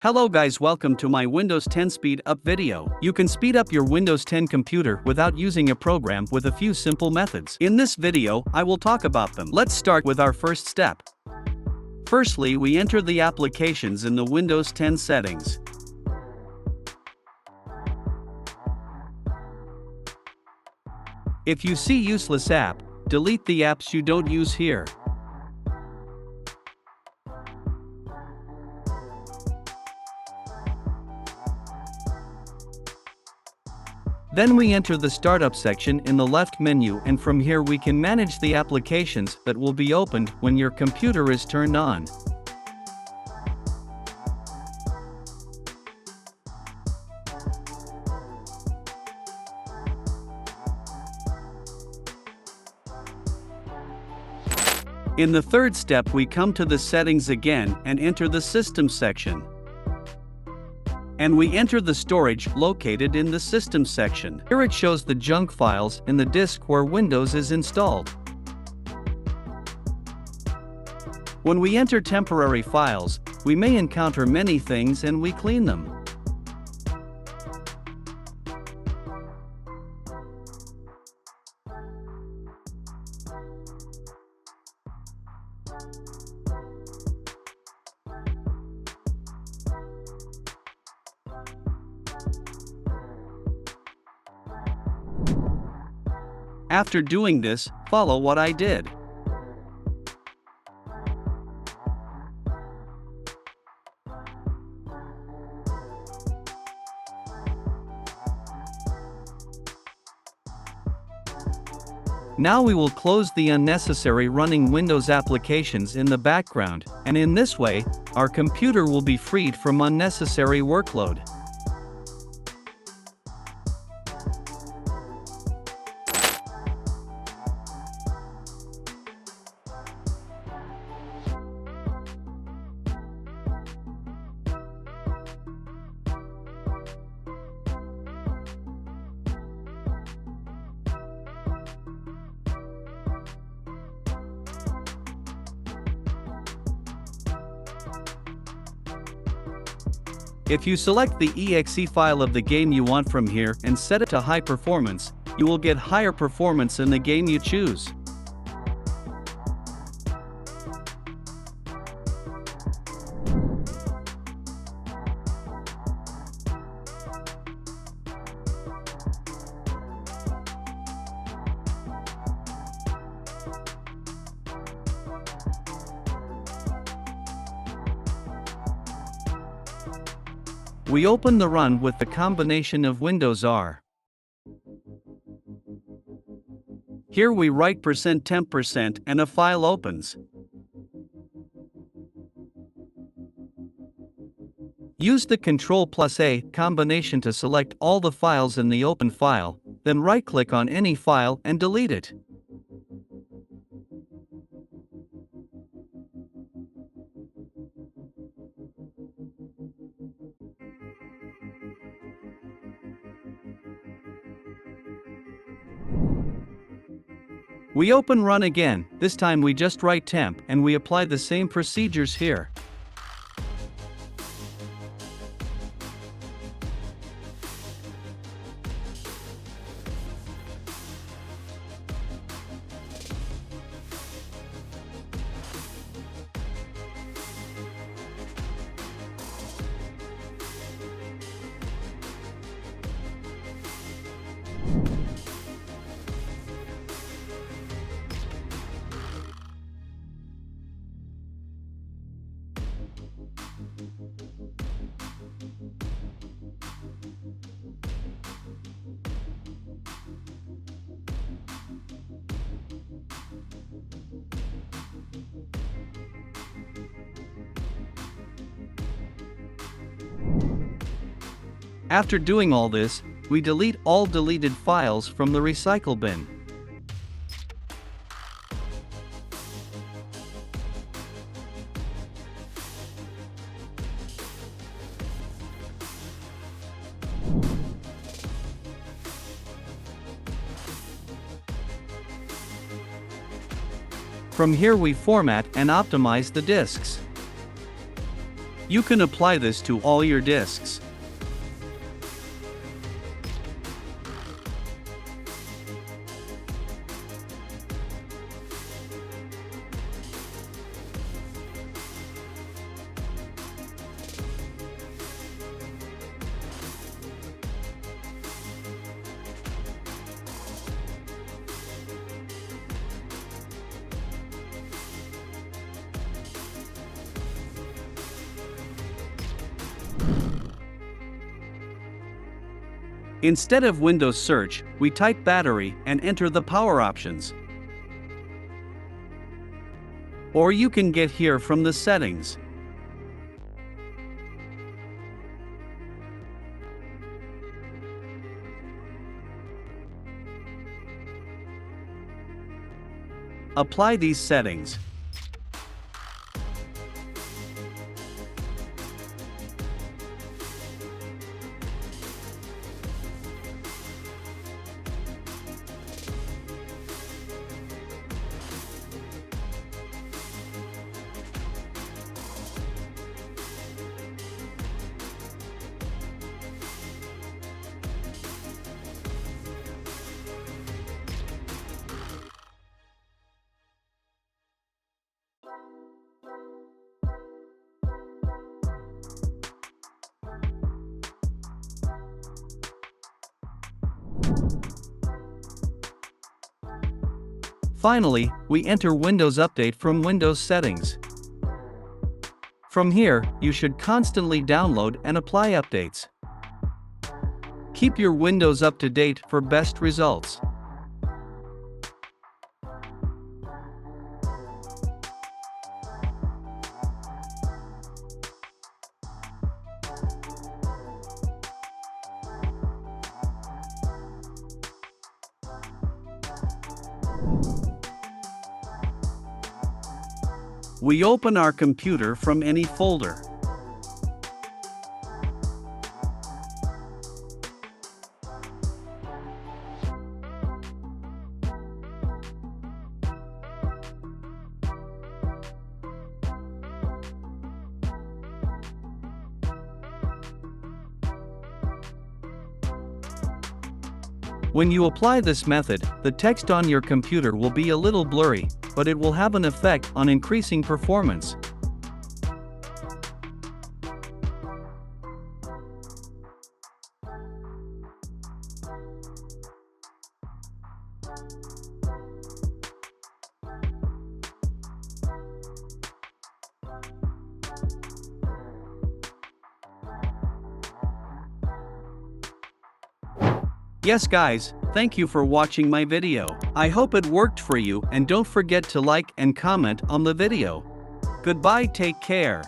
Hello guys, welcome to my Windows 10 speed up video. You can speed up your Windows 10 computer without using a program with a few simple methods. In this video, I will talk about them. Let's start with our first step. Firstly, we enter the applications in the Windows 10 settings. If you see useless app, delete the apps you don't use here. Then we enter the Startup section in the left menu, and from here we can manage the applications that will be opened when your computer is turned on. In the third step, we come to the settings again and enter the System section. And we enter the storage located in the System section. Here it shows the junk files in the disk where Windows is installed. When we enter temporary files, we may encounter many things and we clean them. After doing this, follow what I did. Now we will close the unnecessary running Windows applications in the background, and in this way, our computer will be freed from unnecessary workload. If you select the exe file of the game you want from here and set it to high performance, you will get higher performance in the game you choose. We open the run with the combination of Windows R. Here we write %temp% and a file opens. Use the Ctrl+A combination to select all the files in the open file, then right-click on any file and delete it. We open Run again. This time we just write temp and we apply the same procedures here. After doing all this, we delete all deleted files from the recycle bin. From here we format and optimize the disks. You can apply this to all your disks. Instead of Windows search, we type battery and enter the power options. Or you can get here from the settings. Apply these settings. Finally, we enter Windows Update from Windows Settings. From here, you should constantly download and apply updates. Keep your Windows up to date for best results. We open our computer from any folder. When you apply this method, the text on your computer will be a little blurry, but it will have an effect on increasing performance. Yes guys, thank you for watching my video. I hope it worked for you and don't forget to like and comment on the video. Goodbye, take care.